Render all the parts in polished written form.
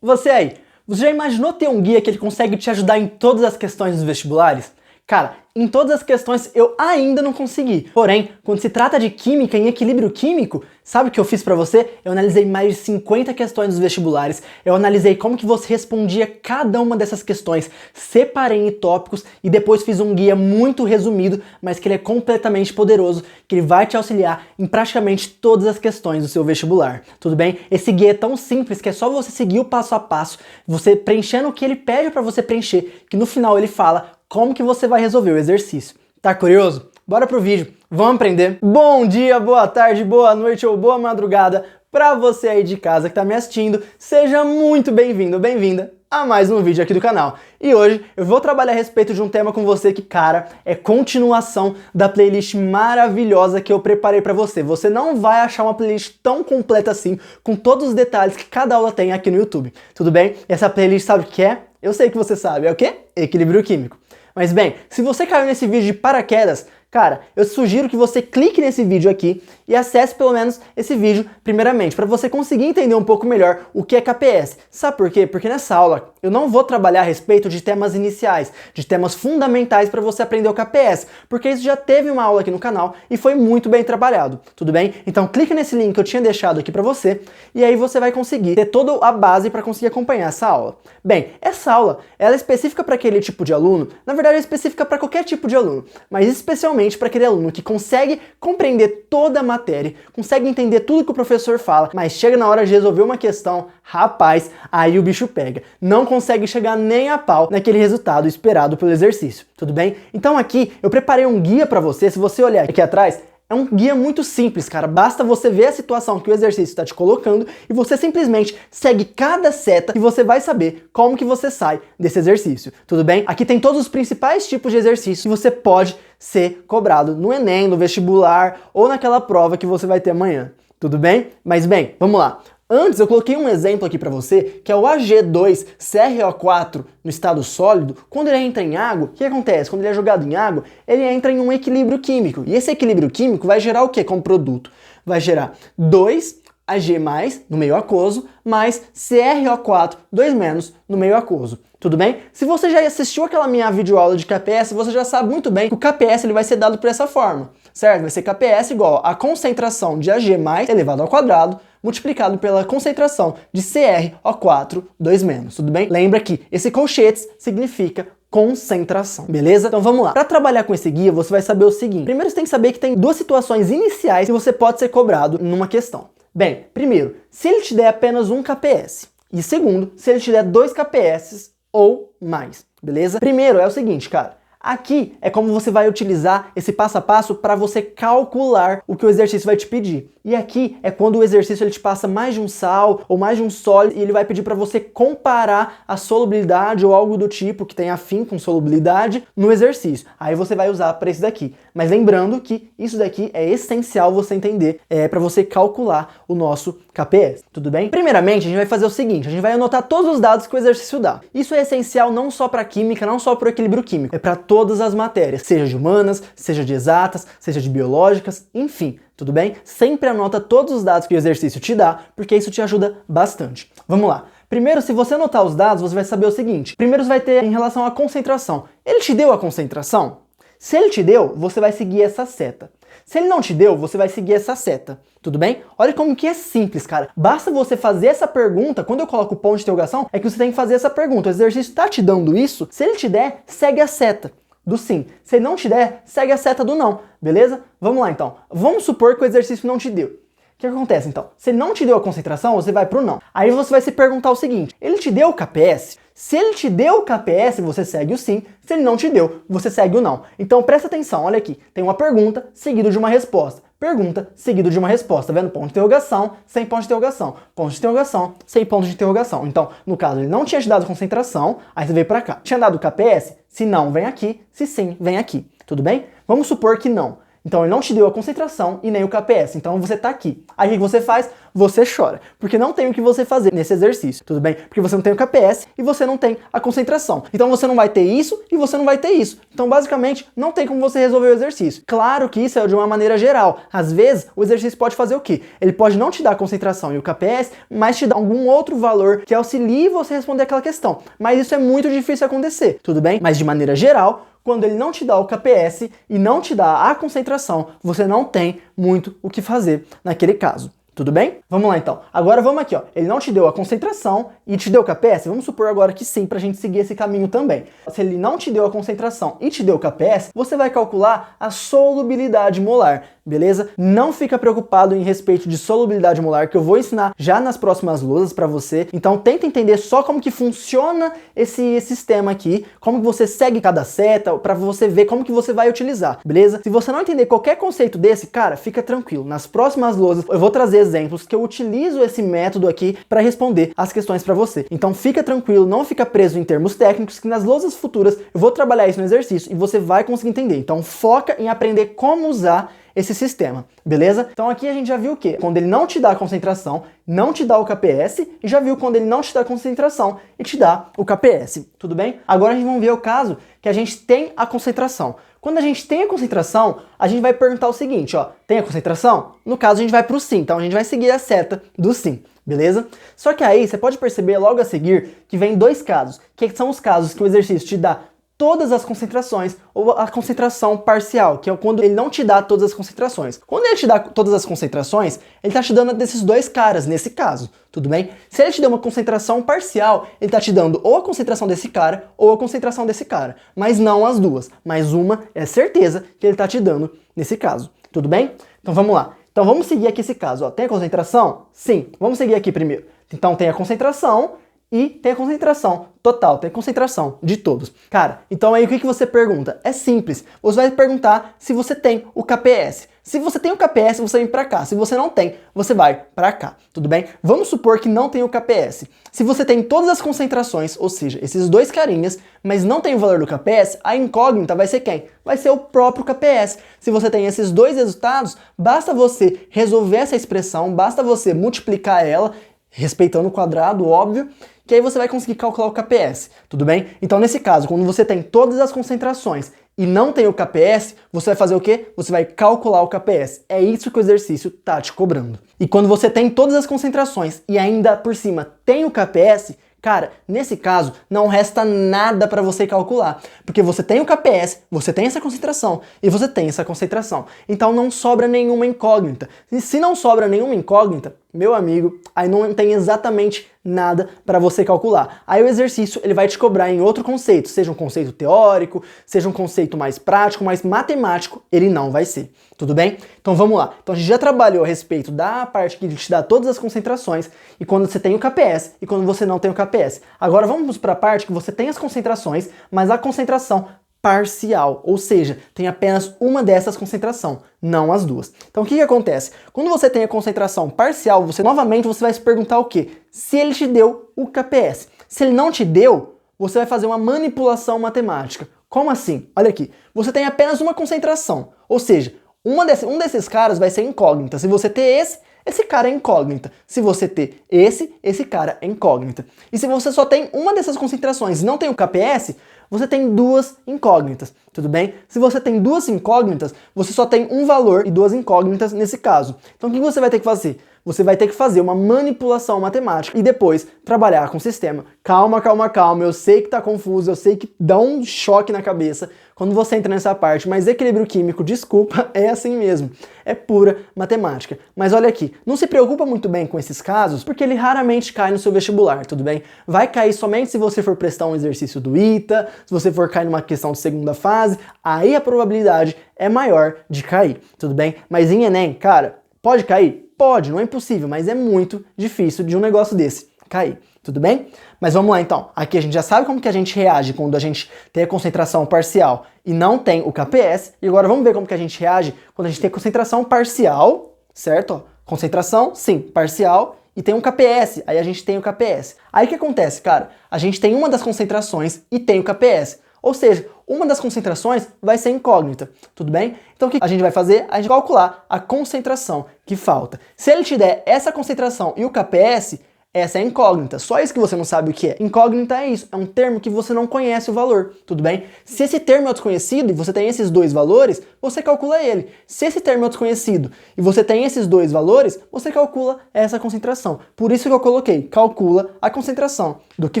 Você aí, você já imaginou ter um guia que ele consegue te ajudar em todas as questões dos vestibulares? Cara, em todas as questões eu ainda não consegui. Porém, quando se trata de química em equilíbrio químico, sabe o que eu fiz pra você? Eu analisei mais de 50 questões dos vestibulares, eu analisei como que você respondia cada uma dessas questões, separei em tópicos e depois fiz um guia muito resumido, mas que ele é completamente poderoso, que ele vai te auxiliar em praticamente todas as questões do seu vestibular. Tudo bem? Esse guia é tão simples que é só você seguir o passo a passo, você preenchendo o que ele pede pra você preencher, que no final ele fala como que você vai resolver o exercício. Tá curioso? Bora pro vídeo, vamos aprender? Bom dia, boa tarde, boa noite ou boa madrugada pra você aí de casa que tá me assistindo. Seja muito bem-vindo, bem-vinda a mais um vídeo aqui do canal. E hoje eu vou trabalhar a respeito de um tema com você que, cara, é continuação da playlist maravilhosa que eu preparei pra você. Você não vai achar uma playlist tão completa assim, com todos os detalhes que cada aula tem aqui no YouTube. Tudo bem? Essa playlist sabe o que é? Eu sei que você sabe, é o quê? Equilíbrio químico. Mas bem, se você caiu nesse vídeo de paraquedas, cara, eu sugiro que você clique nesse vídeo aqui e acesse pelo menos esse vídeo primeiramente, para você conseguir entender um pouco melhor o que é KPS. Sabe por quê? Porque nessa aula eu não vou trabalhar a respeito de temas iniciais, de temas fundamentais para você aprender o KPS, porque isso já teve uma aula aqui no canal e foi muito bem trabalhado, tudo bem? Então clique nesse link que eu tinha deixado aqui para você e aí você vai conseguir ter toda a base para conseguir acompanhar essa aula. Bem, essa aula ela é específica para aquele tipo de aluno, na verdade é específica para qualquer tipo de aluno, mas especialmente para aquele aluno que consegue compreender toda a matéria, consegue entender tudo que o professor fala, mas chega na hora de resolver uma questão, rapaz, aí o bicho pega. Não consegue chegar nem a pau naquele resultado esperado pelo exercício, tudo bem? Então aqui eu preparei um guia para você, se você olhar aqui atrás, é um guia muito simples, cara. Basta você ver a situação que o exercício está te colocando e você simplesmente segue cada seta e você vai saber como que você sai desse exercício, tudo bem? Aqui tem todos os principais tipos de exercícios que você pode ser cobrado no Enem, no vestibular ou naquela prova que você vai ter amanhã, tudo bem? Mas bem, vamos lá. Antes eu coloquei um exemplo aqui para você, que é o Ag2 CrO4 no estado sólido. Quando ele entra em água, o que acontece? Quando ele é jogado em água, ele entra em um equilíbrio químico. E esse equilíbrio químico vai gerar o que como produto? Vai gerar 2Ag+, no meio aquoso, mais CrO4, 2- no meio aquoso. Tudo bem? Se você já assistiu aquela minha videoaula de KPS, você já sabe muito bem que o KPS ele vai ser dado por essa forma, certo? Vai ser KPS igual a concentração de Ag+ elevado ao quadrado multiplicado pela concentração de CrO4, 2-, tudo bem? Lembra que esse colchetes significa concentração, beleza? Então vamos lá. Para trabalhar com esse guia, você vai saber o seguinte. Primeiro você tem que saber que tem duas situações iniciais que você pode ser cobrado numa questão. Bem, primeiro, se ele te der apenas um KPS. E segundo, se ele te der 2 KPS ou mais, beleza? Primeiro é o seguinte, cara. Aqui é como você vai utilizar esse passo a passo para você calcular o que o exercício vai te pedir. E aqui é quando o exercício ele te passa mais de um sal ou mais de um sólido e ele vai pedir para você comparar a solubilidade ou algo do tipo que tem afim com solubilidade no exercício. Aí você vai usar para esse daqui. Mas lembrando que isso daqui é essencial você entender para você calcular o nosso KPS. Tudo bem? Primeiramente, a gente vai fazer o seguinte, a gente vai anotar todos os dados que o exercício dá. Isso é essencial não só para química, não só para o equilíbrio químico, é para todas as matérias, seja de humanas, seja de exatas, seja de biológicas, enfim. Tudo bem? Sempre anota todos os dados que o exercício te dá, porque isso te ajuda bastante. Vamos lá. Primeiro, se você anotar os dados, você vai saber o seguinte. Primeiro você vai ter em relação à concentração. Ele te deu a concentração? Se ele te deu, você vai seguir essa seta. Se ele não te deu, você vai seguir essa seta. Tudo bem? Olha como que é simples, cara. Basta você fazer essa pergunta, quando eu coloco o ponto de interrogação, é que você tem que fazer essa pergunta. O exercício está te dando isso? Se ele te der, segue a seta do sim. Se ele não te der, segue a seta do não, beleza? Vamos lá então. Vamos supor que o exercício não te deu. O que acontece então? Se ele não te deu a concentração, você vai pro não. Aí você vai se perguntar o seguinte, ele te deu o KPS? Se ele te deu o KPS, você segue o sim. Se ele não te deu, você segue o não. Então presta atenção, olha aqui. Tem uma pergunta seguido de uma resposta. Pergunta seguido de uma resposta. Tá vendo? Ponto de interrogação, sem ponto de interrogação. Ponto de interrogação, sem ponto de interrogação. Então, no caso, ele não tinha te dado concentração, aí você veio pra cá. Tinha dado o KPS? Se não, vem aqui. Se sim, vem aqui. Tudo bem? Vamos supor que não. Então ele não te deu a concentração e nem o KPS, então você tá aqui. Aí o que você faz? você chora, porque não tem o que você fazer nesse exercício, tudo bem? Porque você não tem o KPS e você não tem a concentração. Então você não vai ter isso e você não vai ter isso. Então basicamente não tem como você resolver o exercício. Claro que isso é de uma maneira geral. Às vezes o exercício pode fazer o quê? Ele pode não te dar a concentração e o KPS, mas te dar algum outro valor que auxilie você a responder aquela questão. Mas isso é muito difícil acontecer, tudo bem? Mas de maneira geral, quando ele não te dá o KPS e não te dá a concentração, você não tem muito o que fazer naquele caso. Tudo bem? Vamos lá então. Agora vamos aqui, ó. Ele não te deu a concentração e te deu o KPS? Vamos supor agora que sim, pra gente seguir esse caminho também. Se ele não te deu a concentração e te deu o KPS, você vai calcular a solubilidade molar, beleza? Não fica preocupado em respeito de solubilidade molar, que eu vou ensinar já nas próximas lousas pra você. Então tenta entender só como que funciona esse sistema aqui, como que você segue cada seta, pra você ver como que você vai utilizar, beleza? Se você não entender qualquer conceito desse, cara, fica tranquilo. Nas próximas lousas eu vou trazer exemplos que eu utilizo esse método aqui para responder as questões para você. Então fica tranquilo, não fica preso em termos técnicos, que nas lousas futuras eu vou trabalhar isso no exercício e você vai conseguir entender. Então foca em aprender como usar esse sistema, beleza? Então aqui a gente já viu o quê? Quando ele não te dá a concentração, não te dá o KPS, e já viu quando ele não te dá a concentração e te dá o KPS, tudo bem? Agora a gente vai ver o caso que a gente tem a concentração. Quando a gente tem a concentração, a gente vai perguntar o seguinte, ó, tem a concentração? No caso a gente vai pro sim, então a gente vai seguir a seta do sim, beleza? Só que aí você pode perceber logo a seguir que vem dois casos, que são os casos que o exercício te dá todas as concentrações ou a concentração parcial, que é quando ele não te dá todas as concentrações. Quando ele te dá todas as concentrações, ele tá te dando desses dois caras, nesse caso, tudo bem? Se ele te deu uma concentração parcial, ele tá te dando ou a concentração desse cara ou a concentração desse cara, mas não as duas, mas uma é certeza que ele tá te dando nesse caso, tudo bem? Então vamos lá. Então vamos seguir aqui esse caso, ó. Tem a concentração? Sim. Vamos seguir aqui primeiro. Então tem a concentração e tem a concentração total, tem a concentração de todos. Cara, então aí o que você pergunta? É simples, você vai perguntar se você tem o KPS. Se você tem o KPS, você vem pra cá. Se você não tem, você vai pra cá, tudo bem? Vamos supor que não tem o KPS. Se você tem todas as concentrações, ou seja, esses dois carinhas, mas não tem o valor do KPS, a incógnita vai ser quem? Vai ser o próprio KPS. Se você tem esses dois resultados, basta você resolver essa expressão, basta você multiplicar ela, respeitando o quadrado, óbvio, que aí você vai conseguir calcular o KPS, tudo bem? Então nesse caso, quando você tem todas as concentrações e não tem o KPS, você vai fazer o quê? Você vai calcular o KPS. É isso que o exercício tá te cobrando. E quando você tem todas as concentrações e ainda por cima tem o KPS, cara, nesse caso, não resta nada para você calcular, porque você tem o KPS, você tem essa concentração e você tem essa concentração. Então não sobra nenhuma incógnita. E se não sobra nenhuma incógnita, meu amigo, aí não tem exatamente nada para você calcular. Aí o exercício ele vai te cobrar em outro conceito, seja um conceito teórico, seja um conceito mais prático, mais matemático, ele não vai ser. Tudo bem? Então vamos lá. Então a gente já trabalhou a respeito da parte que te dá todas as concentrações e quando você tem o KPS e quando você não tem o KPS. Agora vamos para a parte que você tem as concentrações, mas a concentração parcial, ou seja, tem apenas uma dessas concentração, não as duas. Então o que acontece? Quando você tem a concentração parcial, você novamente vai se perguntar o quê? Se ele te deu o KPS. Se ele não te deu, você vai fazer uma manipulação matemática. Como assim? Olha aqui, você tem apenas uma concentração, ou seja, um desses caras vai ser incógnita. Se você ter esse cara é incógnita. Se você ter esse cara é incógnita. E se você só tem uma dessas concentrações e não tem o KPS, você tem duas incógnitas, tudo bem? Se você tem duas incógnitas, você só tem um valor e duas incógnitas nesse caso. Então o que você vai ter que fazer? Você vai ter que fazer uma manipulação matemática e depois trabalhar com o sistema. Calma, calma, calma, eu sei que tá confuso, eu sei que dá um choque na cabeça quando você entra nessa parte, mas equilíbrio químico, desculpa, é assim mesmo. É pura matemática. Mas olha aqui, não se preocupa muito bem com esses casos, porque ele raramente cai no seu vestibular, tudo bem? Vai cair somente se você for prestar um exercício do ITA, se você for cair numa questão de segunda fase, aí a probabilidade é maior de cair, tudo bem? Mas em Enem, cara, pode cair? Pode, não é impossível, mas é muito difícil de um negócio desse cair, tudo bem? Mas vamos lá então, aqui a gente já sabe como que a gente reage quando a gente tem a concentração parcial e não tem o KPS, e agora vamos ver como que a gente reage quando a gente tem concentração parcial, certo? Ó, concentração, sim, parcial, e tem um KPS, aí a gente tem o KPS. Aí o que acontece, cara? A gente tem uma das concentrações e tem o KPS. Ou seja, uma das concentrações vai ser incógnita, tudo bem? Então o que a gente vai fazer? A gente vai calcular a concentração que falta. Se ele te der essa concentração e o KPS, essa é incógnita, só isso que você não sabe o que é. Incógnita é isso, é um termo que você não conhece o valor, tudo bem? Se esse termo é desconhecido e você tem esses dois valores, você calcula ele. Se esse termo é desconhecido e você tem esses dois valores, você calcula essa concentração. Por isso que eu coloquei, calcula a concentração do que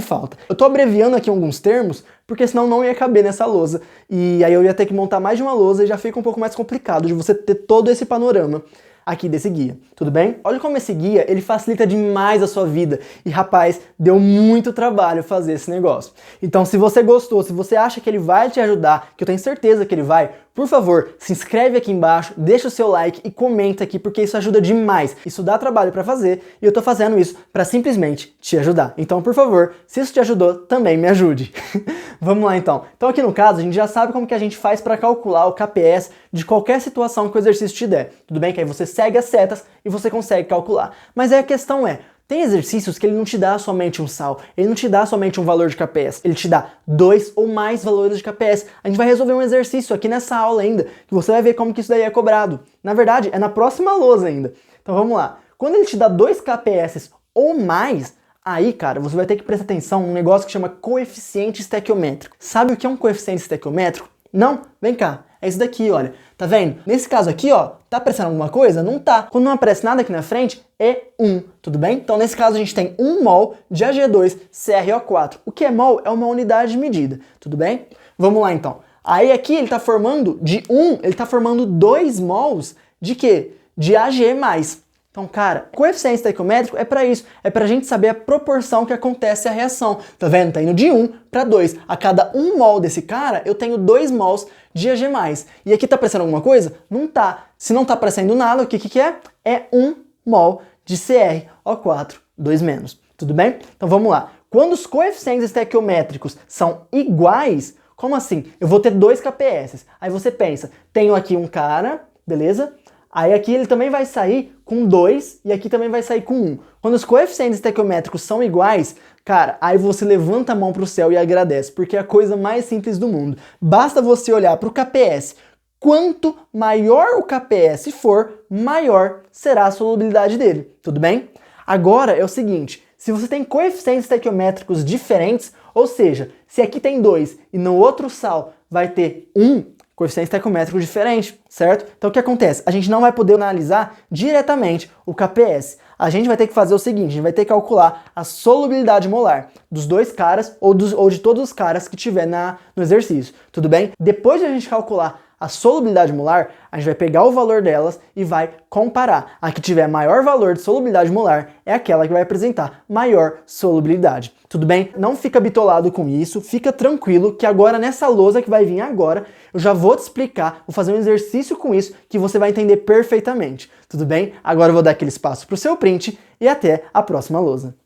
falta. Eu tô abreviando aqui alguns termos, porque senão não ia caber nessa lousa. E aí eu ia ter que montar mais de uma lousa e já fica um pouco mais complicado de você ter todo esse panorama aqui desse guia, tudo bem? Olha como esse guia, ele facilita demais a sua vida. E rapaz, deu muito trabalho fazer esse negócio. Então se você gostou, se você acha que ele vai te ajudar, que eu tenho certeza que ele vai, por favor, se inscreve aqui embaixo, deixa o seu like e comenta aqui, porque isso ajuda demais. Isso dá trabalho pra fazer e eu tô fazendo isso pra simplesmente te ajudar. Então, por favor, se isso te ajudou, também me ajude. Vamos lá então. Então aqui no caso, a gente já sabe como que a gente faz pra calcular o KPS de qualquer situação que o exercício te der. Tudo bem? Que aí você segue as setas e você consegue calcular. Mas aí a questão é, tem exercícios que ele não te dá somente um sal, ele não te dá somente um valor de KPS, ele te dá 2 ou mais valores de KPS. A gente vai resolver um exercício aqui nessa aula ainda, que você vai ver como que isso daí é cobrado. Na verdade, é na próxima lousa ainda. Então vamos lá. Quando ele te dá 2 KPS ou mais, aí, cara, você vai ter que prestar atenção num negócio que chama coeficiente estequiométrico. Sabe o que é um coeficiente estequiométrico? Não? Vem cá. É isso daqui, olha. Tá vendo? Nesse caso aqui, ó, tá aparecendo alguma coisa? Não tá. Quando não aparece nada aqui na frente, é 1, tudo bem? Então, nesse caso, a gente tem 1 mol de Ag2CrO4. O que é mol? É uma unidade de medida, tudo bem? Vamos lá, então. Aí aqui ele tá formando, de 1, ele tá formando 2 mols de quê? De Ag+. Então, cara, coeficiente estequiométrico é para isso, é pra gente saber a proporção que acontece a reação. Tá vendo? Tá indo de 1 para 2. A cada 1 mol desse cara, eu tenho 2 mols de Ag+. E aqui tá aparecendo alguma coisa? Não tá. Se não tá aparecendo nada, o que é? É 1 mol de CrO4, 2-. Tudo bem? Então vamos lá. Quando os coeficientes estequiométricos são iguais, como assim? Eu vou ter 2 KPS. Aí você pensa, tenho aqui um cara, beleza? Aí aqui ele também vai sair com 2 e aqui também vai sair com 1. Quando os coeficientes estequiométricos são iguais, cara, aí você levanta a mão pro céu e agradece, porque é a coisa mais simples do mundo. Basta você olhar pro KPS. Quanto maior o KPS for, maior será a solubilidade dele, tudo bem? Agora é o seguinte, se você tem coeficientes estequiométricos diferentes, ou seja, se aqui tem 2 e no outro sal vai ter 1, coeficiente estequiométrico diferente, certo? Então o que acontece? A gente não vai poder analisar diretamente o KPS. A gente vai ter que fazer o seguinte, a gente vai ter que calcular a solubilidade molar dos 2 caras ou de todos os caras que tiver no exercício, tudo bem? Depois de a gente calcular a solubilidade molar, a gente vai pegar o valor delas e vai comparar. A que tiver maior valor de solubilidade molar é aquela que vai apresentar maior solubilidade. Tudo bem? Não fica bitolado com isso, fica tranquilo que agora nessa lousa que vai vir agora, eu já vou te explicar, vou fazer um exercício com isso que você vai entender perfeitamente. Tudo bem? Agora eu vou dar aquele espaço para o seu print e até a próxima lousa.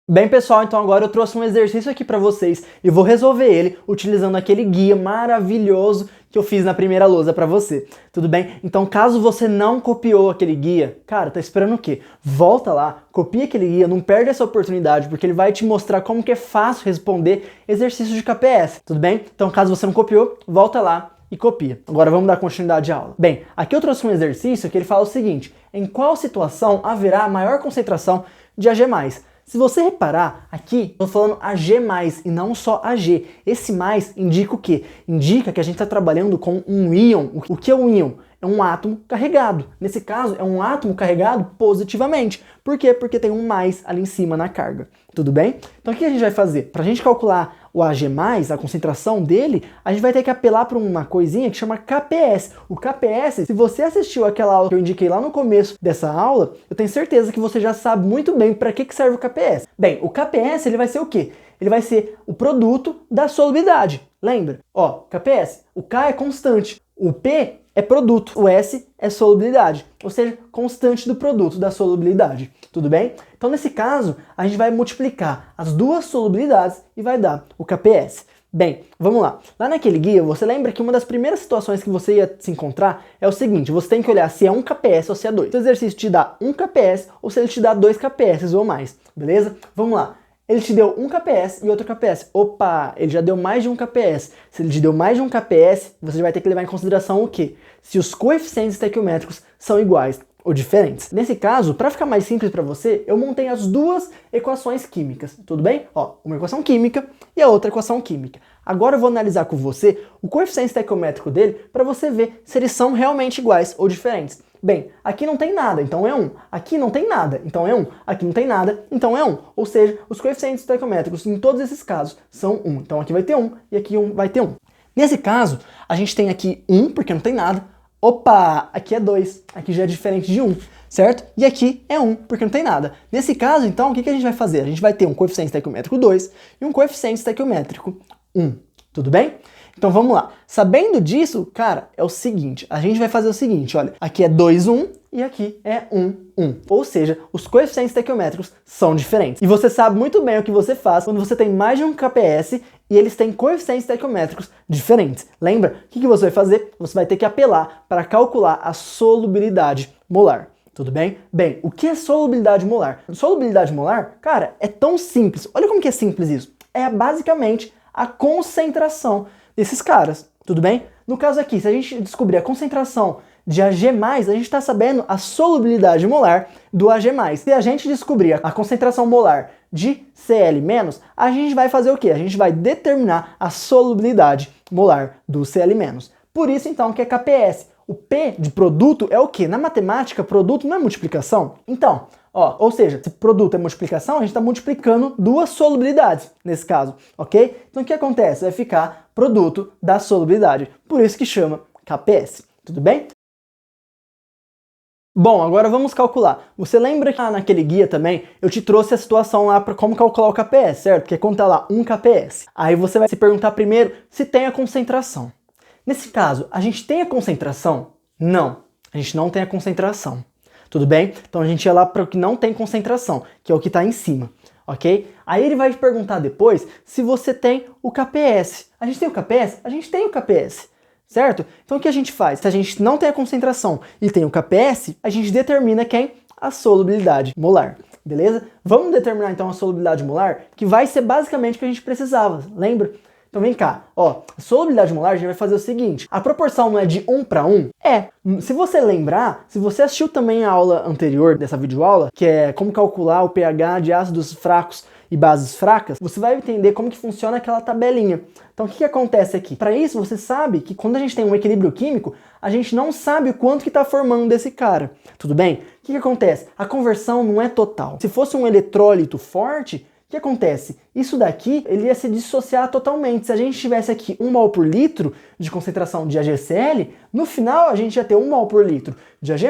Bem, pessoal, então agora eu trouxe um exercício aqui para vocês e vou resolver ele utilizando aquele guia maravilhoso que eu fiz na primeira lousa para você, tudo bem? Então, caso você não copiou aquele guia, cara, tá esperando o quê? Volta lá, copia aquele guia, não perde essa oportunidade, porque ele vai te mostrar como que é fácil responder exercícios de KPS, tudo bem? Então, caso você não copiou, volta lá e copia. Agora vamos dar continuidade à aula. Bem, aqui eu trouxe um exercício que ele fala o seguinte, em qual situação haverá maior concentração de Ag+? Se você reparar, aqui eu tô falando Ag+, e não só Ag. Esse mais indica o quê? Indica que a gente está trabalhando com um íon. O que é um íon? É um átomo carregado. Nesse caso, é um átomo carregado positivamente. Por quê? Porque tem um mais ali em cima na carga. Tudo bem? Então o que a gente vai fazer? Para a gente calcular o Ag+, a concentração dele, a gente vai ter que apelar para uma coisinha que chama KPS. O KPS, se você assistiu aquela aula que eu indiquei lá no começo dessa aula, eu tenho certeza que você já sabe muito bem para que serve o KPS. Bem, o KPS ele vai ser o quê? Ele vai ser o produto da solubilidade. Lembra? Ó, KPS, o K é constante, o P é produto, o S é solubilidade, ou seja, constante do produto da solubilidade. Tudo bem? Então, nesse caso, a gente vai multiplicar as duas solubilidades e vai dar o KPS. Bem, vamos lá. Lá naquele guia, você lembra que uma das primeiras situações que você ia se encontrar é o seguinte, você tem que olhar se é 1 KPS ou se é 2. Se o exercício te dá 1 KPS ou se ele te dá 2 KPS ou mais, beleza? Vamos lá. Ele te deu um kps e outro kps. Opa, ele já deu mais de um kps. Se ele te deu mais de um kps, você vai ter que levar em consideração o quê? Se os coeficientes estequiométricos são iguais ou diferentes. Nesse caso, para ficar mais simples para você, eu montei as duas equações químicas, tudo bem? Ó, uma equação química e a outra equação química. Agora eu vou analisar com você o coeficiente estequiométrico dele para você ver se eles são realmente iguais ou diferentes. Bem, aqui não tem nada, então é 1. Aqui não tem nada, então é 1. Aqui não tem nada, então é 1. Ou seja, os coeficientes estequiométricos em todos esses casos são 1. Então aqui vai ter 1 e aqui vai ter 1. Nesse caso, a gente tem aqui 1 porque não tem nada. Opa, aqui é 2, aqui já é diferente de 1, certo? E aqui é 1, porque não tem nada. Nesse caso, então, o que a gente vai fazer? A gente vai ter um coeficiente estequiométrico 2 e um coeficiente estequiométrico 1, tudo bem? Então vamos lá. Sabendo disso, cara, é o seguinte, a gente vai fazer o seguinte, olha, aqui é 2, 1 e aqui é 1, 1. Ou seja, os coeficientes estequiométricos são diferentes. E você sabe muito bem o que você faz quando você tem mais de um kps e eles têm coeficientes estequiométricos diferentes. Lembra? O que você vai fazer? Você vai ter que apelar para calcular a solubilidade molar. Tudo bem? Bem, o que é solubilidade molar? Solubilidade molar, cara, é tão simples. Olha como que é simples isso. É basicamente a concentração desses caras. Tudo bem? No caso aqui, se a gente descobrir a concentração de Ag+, a gente está sabendo a solubilidade molar do Ag+. Se a gente descobrir a concentração molar de Cl-, a gente vai fazer o quê? A gente vai determinar a solubilidade molar do Cl-. Por isso, então, que é kps. O P de produto é o quê? Na matemática, produto não é multiplicação. Então, ó, ou seja, se produto é multiplicação, a gente está multiplicando duas solubilidades, nesse caso, ok? Então, o que acontece? Vai ficar produto da solubilidade. Por isso que chama kps. Tudo bem? Bom, agora vamos calcular. Você lembra que naquele guia também eu te trouxe a situação lá para como calcular o kps, certo? Que é quando tá lá 1 kps. Aí você vai se perguntar primeiro se tem a concentração. Nesse caso, a gente tem a concentração? Não, a gente não tem a concentração. Tudo bem? Então a gente ia lá para o que não tem concentração, que é o que está em cima, ok? Aí ele vai te perguntar depois se você tem o kps. A gente tem o kps? A gente tem o kps. Certo? Então o que a gente faz? Se a gente não tem a concentração e tem o kps, a gente determina quem? A solubilidade molar. Beleza? Vamos determinar então a solubilidade molar, que vai ser basicamente o que a gente precisava, lembra? Então vem cá, ó, a solubilidade molar a gente vai fazer o seguinte, a proporção não é de 1 para 1? É. Se você lembrar, se você assistiu também a aula anterior dessa videoaula, que é como calcular o pH de ácidos fracos e bases fracas, você vai entender como que funciona aquela tabelinha. Então o que acontece aqui? Para isso você sabe que quando a gente tem um equilíbrio químico, a gente não sabe o quanto que está formando desse cara. Tudo bem? O que acontece? A conversão não é total. Se fosse um eletrólito forte, o que acontece? Isso daqui ele ia se dissociar totalmente. Se a gente tivesse aqui 1 mol por litro de concentração de AgCl, no final a gente ia ter 1 mol por litro de Ag+,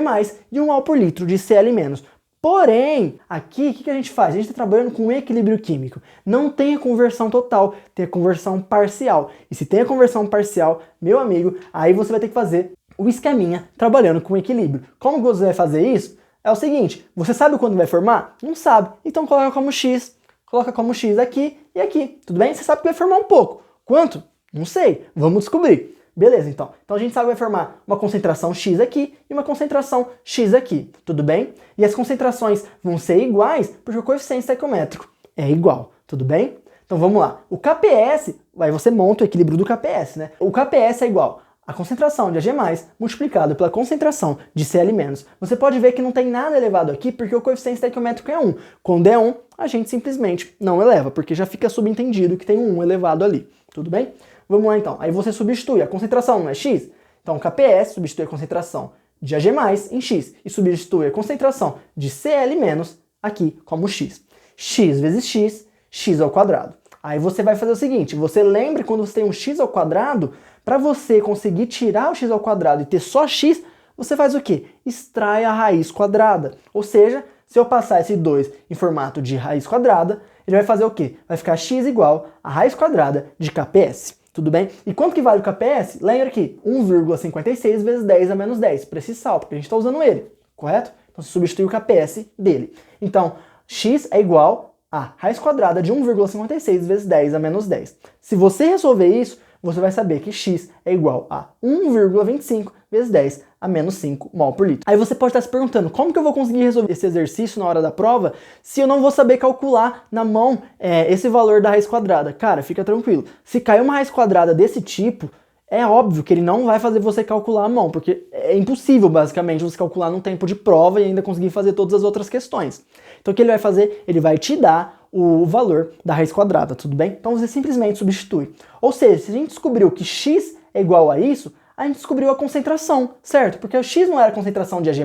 e 1 mol por litro de Cl-. Porém, aqui, o que a gente faz? A gente está trabalhando com equilíbrio químico. Não tem a conversão total, tem a conversão parcial. E se tem a conversão parcial, meu amigo, aí você vai ter que fazer o esqueminha trabalhando com equilíbrio. Como você vai fazer isso? É o seguinte, você sabe quando vai formar? Não sabe. Então coloca como x. Coloca como x aqui e aqui. Tudo bem? Você sabe que vai formar um pouco. Quanto? Não sei. Vamos descobrir. Beleza, então. Então a gente sabe que vai formar uma concentração X aqui e uma concentração X aqui, tudo bem? E as concentrações vão ser iguais porque o coeficiente estequiométrico é igual, tudo bem? Então vamos lá. O kps, aí você monta o equilíbrio do kps, né? O kps é igual a concentração de Ag+, multiplicado pela concentração de Cl-. Você pode ver que não tem nada elevado aqui porque o coeficiente estequiométrico é 1. Quando é 1, a gente simplesmente não eleva, porque já fica subentendido que tem um 1 elevado ali, tudo bem? Vamos lá então, aí você substitui, a concentração não é x? Então kps substitui a concentração de Ag+ em x e substitui a concentração de Cl- aqui como x. X vezes x, x ao quadrado. Aí você vai fazer o seguinte, você lembra quando você tem um x ao quadrado, para você conseguir tirar o x ao quadrado e ter só x, você faz o quê? Extrai a raiz quadrada. Ou seja, se eu passar esse 2 em formato de raiz quadrada, ele vai fazer o quê? Vai ficar x igual a raiz quadrada de kps. Tudo bem? E quanto que vale o kps? Lembra que 1,56 vezes 10 a menos 10, pré-cal, porque a gente está usando ele, correto? Então você substitui o kps dele. Então, x é igual a raiz quadrada de 1,56 vezes 10 a menos 10. Se você resolver isso, você vai saber que x é igual a 1,25 vezes 10 a menos 5 mol por litro. Aí você pode estar se perguntando, como que eu vou conseguir resolver esse exercício na hora da prova se eu não vou saber calcular na mão esse valor da raiz quadrada? Cara, fica tranquilo. Se cair uma raiz quadrada desse tipo, é óbvio que ele não vai fazer você calcular à mão, porque é impossível, basicamente, você calcular num tempo de prova e ainda conseguir fazer todas as outras questões. Então o que ele vai fazer? Ele vai te dar o valor da raiz quadrada, tudo bem? Então você simplesmente substitui. Ou seja, se a gente descobriu que x é igual a isso, a gente descobriu a concentração, certo? Porque o x não era concentração de Ag+,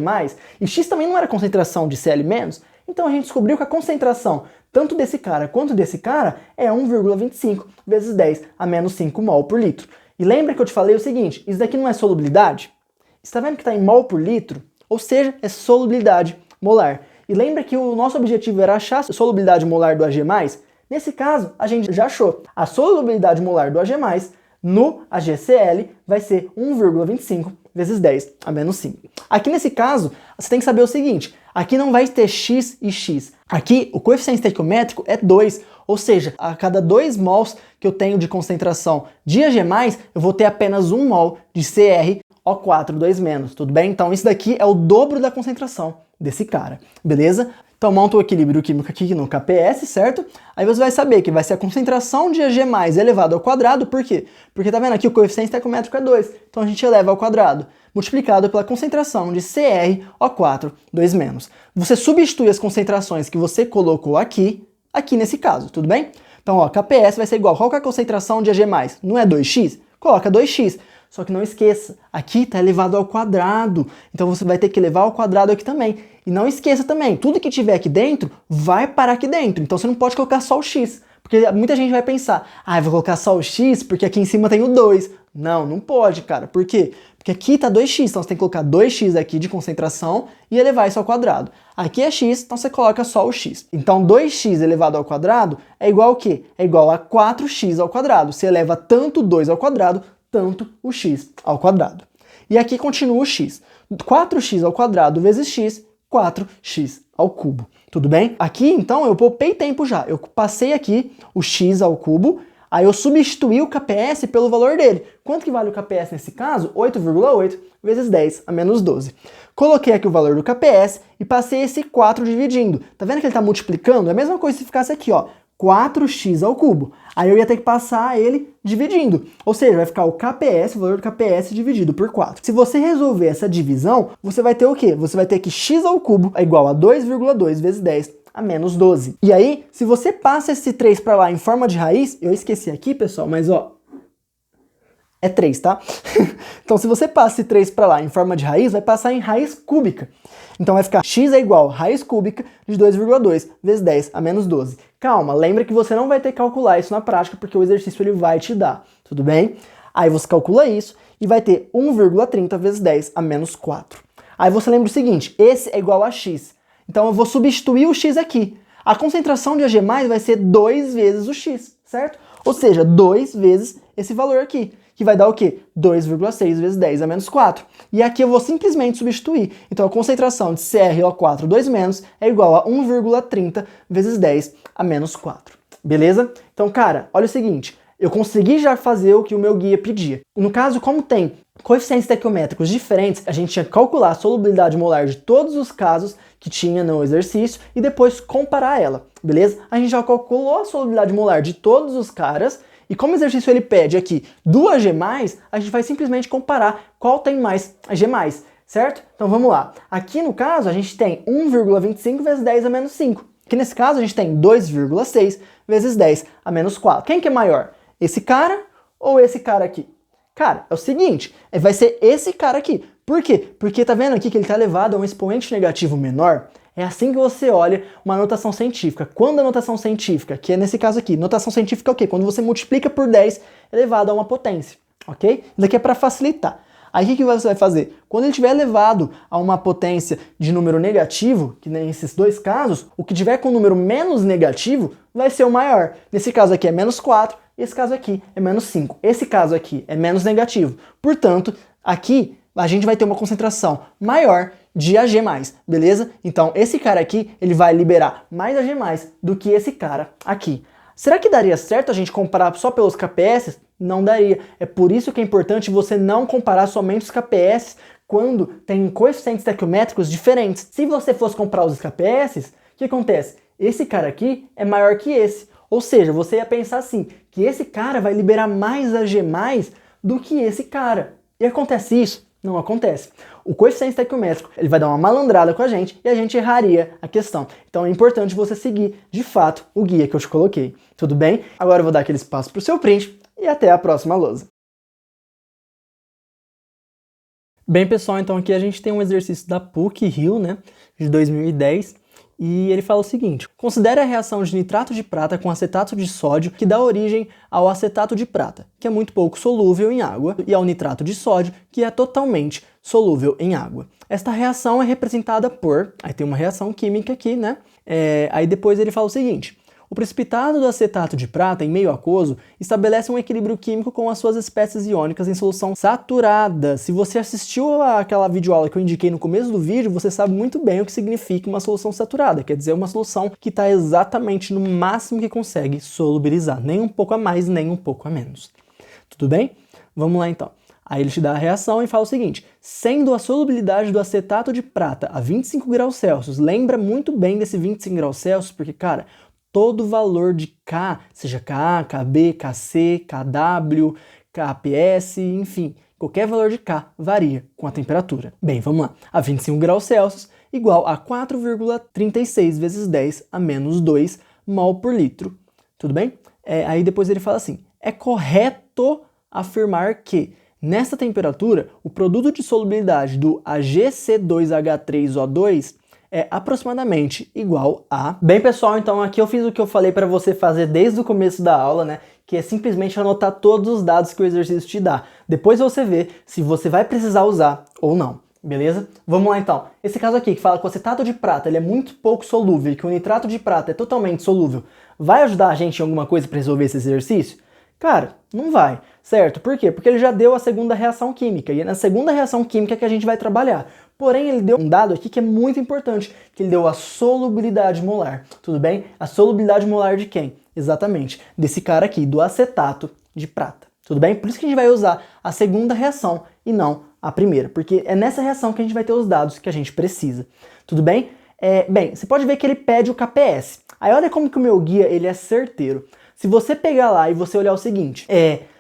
e x também não era concentração de Cl-, então a gente descobriu que a concentração tanto desse cara quanto desse cara é 1,25 vezes 10 a menos 5 mol por litro. E lembra que eu te falei o seguinte, isso daqui não é solubilidade? Você está vendo que está em mol por litro? Ou seja, é solubilidade molar. E lembra que o nosso objetivo era achar a solubilidade molar do Ag+? Nesse caso, a gente já achou. A solubilidade molar do Ag+, no AgCl, vai ser 1,25 vezes 10 a menos 5. Aqui nesse caso, você tem que saber o seguinte, aqui não vai ter x e x. Aqui, o coeficiente estequiométrico é 2, ou seja, a cada 2 mols que eu tenho de concentração de Ag+, eu vou ter apenas 1 mol de CrO4 2-, tudo bem? Então isso daqui é o dobro da concentração desse cara, beleza? Então monta o equilíbrio químico aqui no KPS, certo? Aí você vai saber que vai ser a concentração de Ag+ elevado ao quadrado, por quê? Porque tá vendo aqui o coeficiente estequiométrico é 2, então a gente eleva ao quadrado, multiplicado pela concentração de CrO4 2-. Você substitui as concentrações que você colocou aqui nesse caso, tudo bem? Então, ó, KPS vai ser igual, qual que é a concentração de Ag+? Não é 2x? Coloca 2x. Só que não esqueça, aqui está elevado ao quadrado, então você vai ter que elevar ao quadrado aqui também. E não esqueça também, tudo que tiver aqui dentro vai parar aqui dentro, então você não pode colocar só o x. Porque muita gente vai pensar, eu vou colocar só o x porque aqui em cima tem o 2. Não, não pode, cara. Por quê? Porque aqui tá 2x, então você tem que colocar 2x aqui de concentração e elevar isso ao quadrado. Aqui é x, então você coloca só o x. Então 2x elevado ao quadrado é igual ao quê? É igual a 4x ao quadrado. Você eleva tanto 2 ao quadrado, tanto o x ao quadrado. E aqui continua o x. 4x ao quadrado vezes x, 4x ao cubo. Tudo bem? Aqui, então, eu poupei tempo já. Eu passei aqui o x ao cubo, aí eu substituí o KPS pelo valor dele. Quanto que vale o KPS nesse caso? 8,8 vezes 10 a menos 12. Coloquei aqui o valor do KPS e passei esse 4 dividindo. Tá vendo que ele está multiplicando? É a mesma coisa se ficasse aqui, ó. 4x ao cubo. Aí eu ia ter que passar ele dividindo. Ou seja, vai ficar o KPS, o valor do KPS dividido por 4. Se você resolver essa divisão, você vai ter o quê? Você vai ter que x ao cubo é igual a 2,2 vezes 10 a menos 12. E aí, se você passa esse 3 para lá em forma de raiz, eu esqueci aqui, pessoal, mas ó, é 3, tá? Então, se você passa esse 3 para lá em forma de raiz, vai passar em raiz cúbica. Então vai ficar x é igual a raiz cúbica de 2,2 vezes 10 a menos 12. Calma, lembra que você não vai ter que calcular isso na prática, porque o exercício ele vai te dar, tudo bem? Aí você calcula isso e vai ter 1,30 vezes 10 a menos 4. Aí você lembra o seguinte, esse é igual a x. Então eu vou substituir o x aqui. A concentração de Ag+ vai ser 2 vezes o x, certo? Ou seja, 2 vezes esse valor aqui, que vai dar o quê? 2,6 vezes 10 a menos 4. E aqui eu vou simplesmente substituir. Então a concentração de CrO4 2- é igual a 1,30 vezes 10 a menos 4. Beleza? Então, cara, olha o seguinte. Eu consegui já fazer o que o meu guia pedia. No caso, como tem coeficientes estequiométricos diferentes, a gente tinha que calcular a solubilidade molar de todos os casos que tinha no exercício e depois comparar ela, beleza? A gente já calculou a solubilidade molar de todos os caras e como o exercício ele pede aqui do Ag+, a gente vai simplesmente comparar qual tem mais Ag+, certo? Então vamos lá. Aqui no caso a gente tem 1,25 vezes 10 a menos 5. Aqui nesse caso a gente tem 2,6 vezes 10 a menos 4. Quem que é maior? Esse cara ou esse cara aqui? Cara, é o seguinte, vai ser esse cara aqui. Por quê? Porque tá vendo aqui que ele está elevado a um expoente negativo menor? É assim que você olha uma notação científica. Quando a notação científica, que é nesse caso aqui, notação científica é o quê? Quando você multiplica por 10 elevado a uma potência, ok? Isso aqui é para facilitar. Aí o que você vai fazer? Quando ele estiver elevado a uma potência de número negativo, que nesses dois casos, o que tiver com número menos negativo vai ser o maior. Nesse caso aqui é menos 4, e esse caso aqui é menos 5. Esse caso aqui é menos negativo. Portanto, aqui a gente vai ter uma concentração maior de Ag+, beleza? Então esse cara aqui, ele vai liberar mais Ag+ do que esse cara aqui. Será que daria certo a gente comparar só pelos KPS? Não daria. É por isso que é importante você não comparar somente os KPS quando tem coeficientes estequiométricos diferentes. Se você fosse comparar os KPS, o que acontece? Esse cara aqui é maior que esse. Ou seja, você ia pensar assim, que esse cara vai liberar mais AG+, do que esse cara. E acontece isso? Não acontece. O coeficiente estequiométrico ele vai dar uma malandrada com a gente e a gente erraria a questão. Então é importante você seguir, de fato, o guia que eu te coloquei. Tudo bem? Agora eu vou dar aquele espaço para o seu print e até a próxima lousa. Bem, pessoal, então aqui a gente tem um exercício da PUC-Rio, né, de 2010, e ele fala o seguinte: considere a reação de nitrato de prata com acetato de sódio que dá origem ao acetato de prata, que é muito pouco solúvel em água, e ao nitrato de sódio, que é totalmente solúvel em água. Esta reação é representada por... Aí tem uma reação química aqui, né? Aí depois ele fala o seguinte: o precipitado do acetato de prata em meio aquoso estabelece um equilíbrio químico com as suas espécies iônicas em solução saturada. Se você assistiu àquela videoaula que eu indiquei no começo do vídeo, você sabe muito bem o que significa uma solução saturada. Quer dizer, uma solução que está exatamente no máximo que consegue solubilizar. Nem um pouco a mais, nem um pouco a menos. Tudo bem? Vamos lá então. Aí ele te dá a reação e fala o seguinte: sendo a solubilidade do acetato de prata a 25 graus Celsius, lembra muito bem desse 25 graus Celsius, porque, cara, todo valor de K, seja Ka, Kb, Kc, Kw, Kps, enfim, qualquer valor de K varia com a temperatura. Bem, vamos lá. A 25 graus Celsius igual a 4,36 vezes 10 a menos 2 mol por litro. Tudo bem? Aí depois ele fala assim: é correto afirmar que nesta temperatura o produto de solubilidade do AgC2H3O2 é aproximadamente igual a... Bem, pessoal, então aqui eu fiz o que eu falei para você fazer desde o começo da aula, né? Que é simplesmente anotar todos os dados que o exercício te dá. Depois você vê se você vai precisar usar ou não, beleza? Vamos lá então. Esse caso aqui que fala que o acetato de prata ele é muito pouco solúvel e que o nitrato de prata é totalmente solúvel, vai ajudar a gente em alguma coisa para resolver esse exercício? Cara, não vai, certo? Por quê? Porque ele já deu a segunda reação química, e é na segunda reação química que a gente vai trabalhar. Porém, ele deu um dado aqui que é muito importante, que ele deu a solubilidade molar, tudo bem? A solubilidade molar de quem? Exatamente, desse cara aqui, do acetato de prata, tudo bem? Por isso que a gente vai usar a segunda reação e não a primeira, porque é nessa reação que a gente vai ter os dados que a gente precisa, tudo bem? Bem, você pode ver que ele pede o KPS. Aí olha como que o meu guia ele é certeiro. Se você pegar lá e você olhar o seguinte,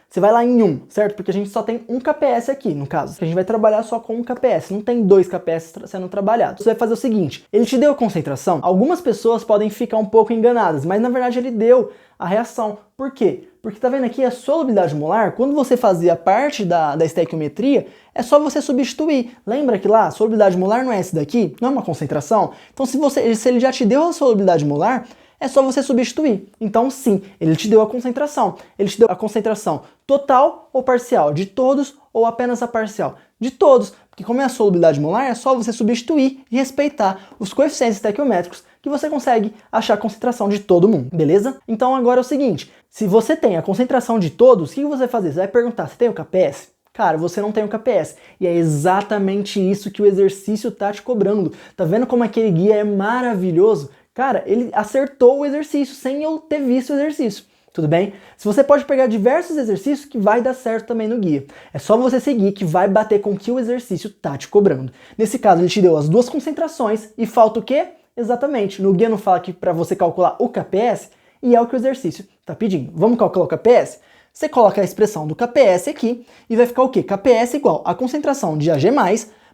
você vai lá em 1, certo? Porque a gente só tem um KPS aqui, no caso. A gente vai trabalhar só com um KPS, não tem 2 KPS sendo trabalhados. Você vai fazer o seguinte, ele te deu a concentração? Algumas pessoas podem ficar um pouco enganadas, mas na verdade ele deu a reação. Por quê? Porque tá vendo aqui a solubilidade molar, quando você fazia parte da estequiometria, é só você substituir. Lembra que lá a solubilidade molar não é esse daqui? Não é uma concentração? Então se ele já te deu a solubilidade molar, é só você substituir. Então sim, ele te deu a concentração. Ele te deu a concentração total ou parcial, de todos ou apenas a parcial? De todos, porque como é a solubilidade molar, é só você substituir e respeitar os coeficientes estequiométricos que você consegue achar a concentração de todo mundo, beleza? Então agora é o seguinte, se você tem a concentração de todos, o que você vai fazer? Você vai perguntar, você tem o KPS? Cara, você não tem o KPS. E é exatamente isso que o exercício tá te cobrando. Tá vendo como aquele guia é maravilhoso? Cara, ele acertou o exercício sem eu ter visto o exercício, tudo bem? Se você pode pegar diversos exercícios que vai dar certo também no guia. É só você seguir que vai bater com o que o exercício tá te cobrando. Nesse caso, ele te deu as duas concentrações e falta o quê? Exatamente, no guia não fala que para você calcular o KPS, e é o que o exercício tá pedindo. Vamos calcular o KPS? Você coloca a expressão do KPS aqui e vai ficar o quê? KPS igual a concentração de Ag+,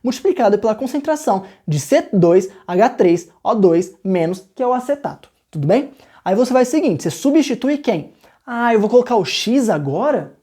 multiplicado pela concentração de C2H3O2 menos, que é o acetato. Tudo bem? Aí você vai o seguinte, você substitui quem? Ah, eu vou colocar o X agora?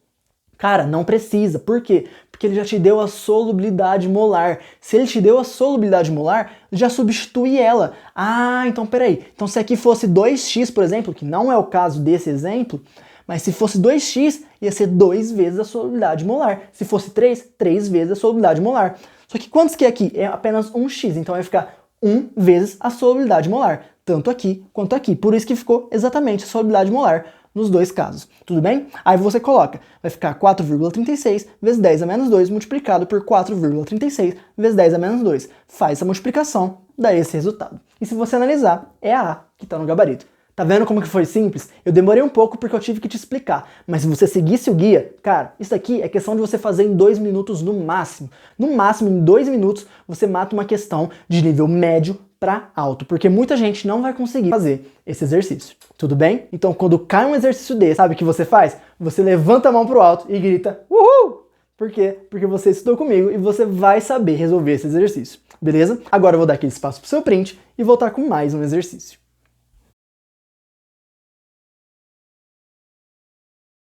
Cara, não precisa. Por quê? Porque ele já te deu a solubilidade molar. Se ele te deu a solubilidade molar, já substitui ela. Ah, então peraí. Então se aqui fosse 2x, por exemplo, que não é o caso desse exemplo, mas se fosse 2x, ia ser 2 vezes a solubilidade molar. Se fosse 3, 3 vezes a solubilidade molar. Só que quantos que é aqui? É apenas 1x, então vai ficar 1 vezes a solubilidade molar, tanto aqui quanto aqui. Por isso que ficou exatamente a solubilidade molar nos dois casos, tudo bem? Aí você coloca, vai ficar 4,36 vezes 10 a menos 2 multiplicado por 4,36 vezes 10 a menos 2. Faz essa multiplicação, dá esse resultado. E se você analisar, é a A que está no gabarito. Tá vendo como que foi simples? Eu demorei um pouco porque eu tive que te explicar, mas se você seguisse o guia, cara, isso aqui é questão de você fazer em 2 minutos no máximo. No máximo, em 2 minutos, você mata uma questão de nível médio para alto, porque muita gente não vai conseguir fazer esse exercício, tudo bem? Então, quando cai um exercício desse, sabe o que você faz? Você levanta a mão pro alto e grita, uhul! Por quê? Porque você estudou comigo e você vai saber resolver esse exercício, beleza? Agora eu vou dar aquele espaço pro seu print e voltar com mais um exercício.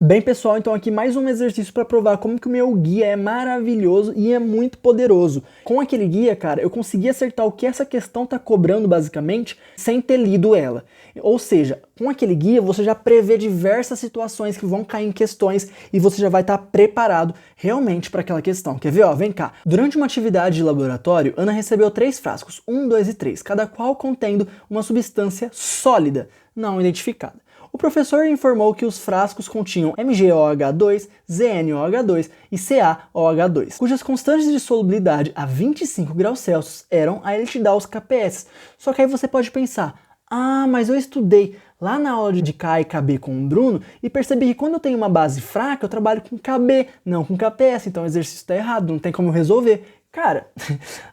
Bem, pessoal, então aqui mais um exercício para provar como que o meu guia é maravilhoso e é muito poderoso. Com aquele guia, cara, eu consegui acertar o que essa questão está cobrando basicamente sem ter lido ela. Ou seja, com aquele guia você já prevê diversas situações que vão cair em questões e você já vai estar preparado realmente para aquela questão. Quer ver? Ó, vem cá. Durante uma atividade de laboratório, Ana recebeu 3 frascos, 1, 2 e 3, cada qual contendo uma substância sólida, não identificada. O professor informou que os frascos continham MgOH2, ZnOH2 e CaOH2, cujas constantes de solubilidade a 25 graus Celsius eram, aí ele te dá os KPS. Só que aí você pode pensar, ah, mas eu estudei lá na aula de K e KB com o Bruno e percebi que quando eu tenho uma base fraca eu trabalho com KB, não com KPS, então o exercício está errado, não tem como resolver. Cara,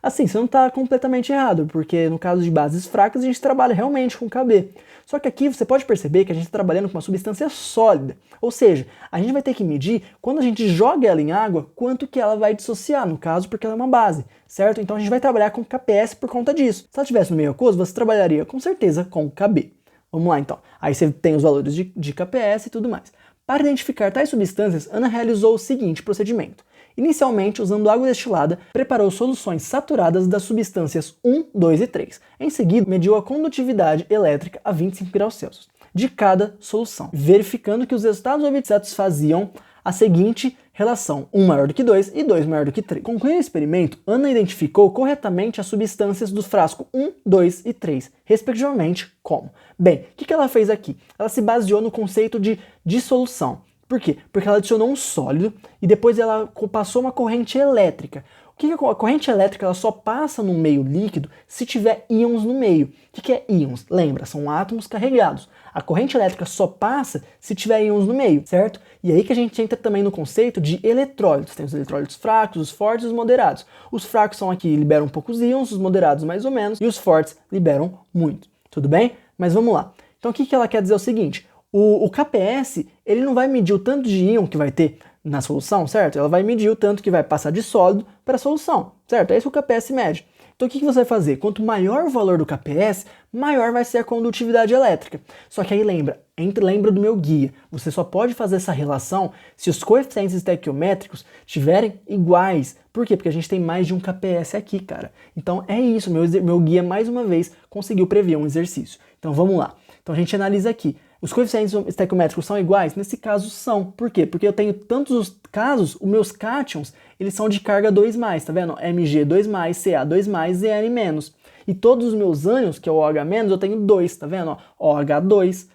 assim, você não está completamente errado, porque no caso de bases fracas a gente trabalha realmente com KB. Só que aqui você pode perceber que a gente está trabalhando com uma substância sólida, ou seja, a gente vai ter que medir quando a gente joga ela em água, quanto que ela vai dissociar, no caso porque ela é uma base, certo? Então a gente vai trabalhar com KPS por conta disso. Se ela estivesse no meio aquoso, você trabalharia com certeza com KB. Vamos lá então, aí você tem os valores de KPS e tudo mais. Para identificar tais substâncias, Ana realizou o seguinte procedimento. Inicialmente, usando água destilada, preparou soluções saturadas das substâncias 1, 2 e 3. Em seguida, mediu a condutividade elétrica a 25 graus Celsius de cada solução, verificando que os resultados obtidos satisfaziam a seguinte relação: 1 maior do que 2 e 2 maior do que 3. Concluindo o experimento, Ana identificou corretamente as substâncias do frasco 1, 2 e 3, respectivamente como? Bem, o que ela fez aqui? Ela se baseou no conceito de dissolução. Por quê? Porque ela adicionou um sólido e depois ela passou uma corrente elétrica. O que é a corrente elétrica? Ela só passa no meio líquido se tiver íons no meio. O que é íons? Lembra, são átomos carregados. A corrente elétrica só passa se tiver íons no meio, certo? E aí que a gente entra também no conceito de eletrólitos. Tem os eletrólitos fracos, os fortes e os moderados. Os fracos são aqui, liberam poucos íons, os moderados mais ou menos, e os fortes liberam muito. Tudo bem? Mas vamos lá. Então o que ela quer dizer é o seguinte: o KPS, ele não vai medir o tanto de íon que vai ter na solução, certo? Ela vai medir o tanto que vai passar de sólido para a solução, certo? É isso que o KPS mede. Então o que você vai fazer? Quanto maior o valor do KPS, maior vai ser a condutividade elétrica. Só que aí lembra do meu guia, você só pode fazer essa relação se os coeficientes estequiométricos estiverem iguais. Por quê? Porque a gente tem mais de um KPS aqui, cara. Então é isso, meu guia mais uma vez conseguiu prever um exercício. Então vamos lá. Então a gente analisa aqui. Os coeficientes estequiométricos são iguais? Nesse caso são. Por quê? Porque eu tenho tantos os casos, os meus cátions, eles são de carga 2+, tá vendo? Mg 2+, Ca 2+, Zn-. E todos os meus ânions, que é o OH-, eu tenho 2, tá vendo? OH2,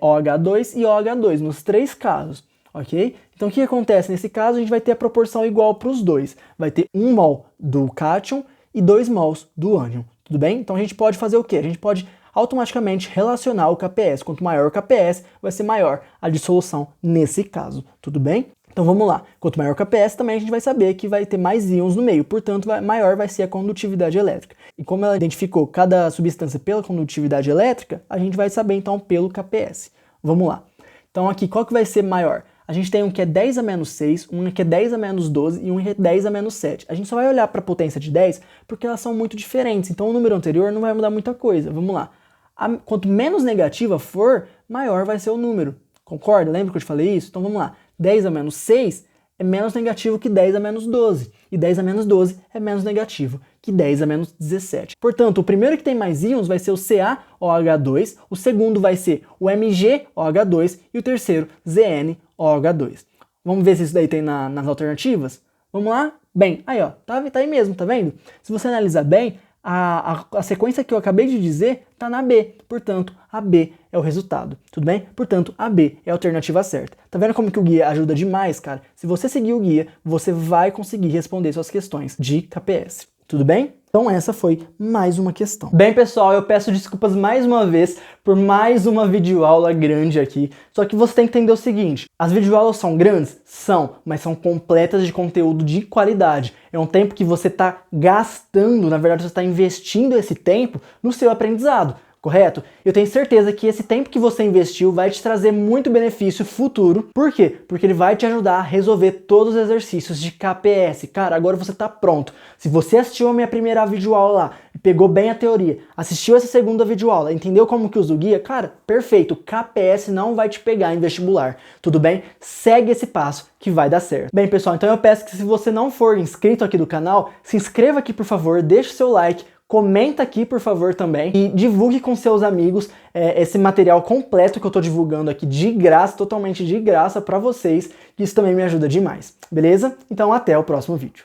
OH2 e OH2, nos 3 casos, ok? Então o que acontece? Nesse caso a gente vai ter a proporção igual para os dois. Vai ter 1 mol do cátion e 2 mols do ânion, tudo bem? Então a gente pode fazer o quê? A gente pode automaticamente relacionar o KPS. Quanto maior o KPS, vai ser maior a dissolução nesse caso, tudo bem? Então vamos lá. Quanto maior o KPS, também a gente vai saber que vai ter mais íons no meio, portanto maior vai ser a condutividade elétrica. E como ela identificou cada substância pela condutividade elétrica, a gente vai saber então pelo KPS. Vamos lá. Então aqui, qual que vai ser maior? A gente tem um que é 10 a menos 6, um que é 10 a menos 12 e um que é 10 a menos 7. A gente só vai olhar para a potência de 10 porque elas são muito diferentes, então o número anterior não vai mudar muita coisa. Vamos lá. Quanto menos negativa for, maior vai ser o número. Concorda? Lembra que eu te falei isso? Então vamos lá. 10 a menos 6 é menos negativo que 10 a menos 12. E 10 a menos 12 é menos negativo que 10 a menos 17. Portanto, o primeiro que tem mais íons vai ser o CaOH2, o segundo vai ser o MgOH2 e o terceiro ZnOH2. Vamos ver se isso daí tem nas alternativas? Vamos lá? Bem, aí ó, tá aí mesmo, tá vendo? Se você analisar bem, a sequência que eu acabei de dizer está na B, portanto, a B é o resultado, tudo bem? Portanto, a B é a alternativa certa. Tá vendo como que o guia ajuda demais, cara? Se você seguir o guia, você vai conseguir responder suas questões de KPS, tudo bem? Então essa foi mais uma questão. Bem, pessoal, eu peço desculpas mais uma vez por mais uma videoaula grande aqui. Só que você tem que entender o seguinte, as videoaulas são grandes? São, mas são completas de conteúdo de qualidade. É um tempo que você está gastando, na verdade você está investindo esse tempo no seu aprendizado. Correto? Eu tenho certeza que esse tempo que você investiu vai te trazer muito benefício futuro. Por quê? Porque ele vai te ajudar a resolver todos os exercícios de KPS. Cara, agora você está pronto. Se você assistiu a minha primeira videoaula lá e pegou bem a teoria, assistiu essa segunda videoaula, entendeu como que usa o guia? Cara, perfeito. KPS não vai te pegar em vestibular. Tudo bem? Segue esse passo que vai dar certo. Bem, pessoal, então eu peço que se você não for inscrito aqui do canal, se inscreva aqui, por favor, deixe o seu like, comenta aqui, por favor, também, e divulgue com seus amigos esse material completo que eu tô divulgando aqui de graça, totalmente de graça para vocês, que isso também me ajuda demais, beleza? Então até o próximo vídeo.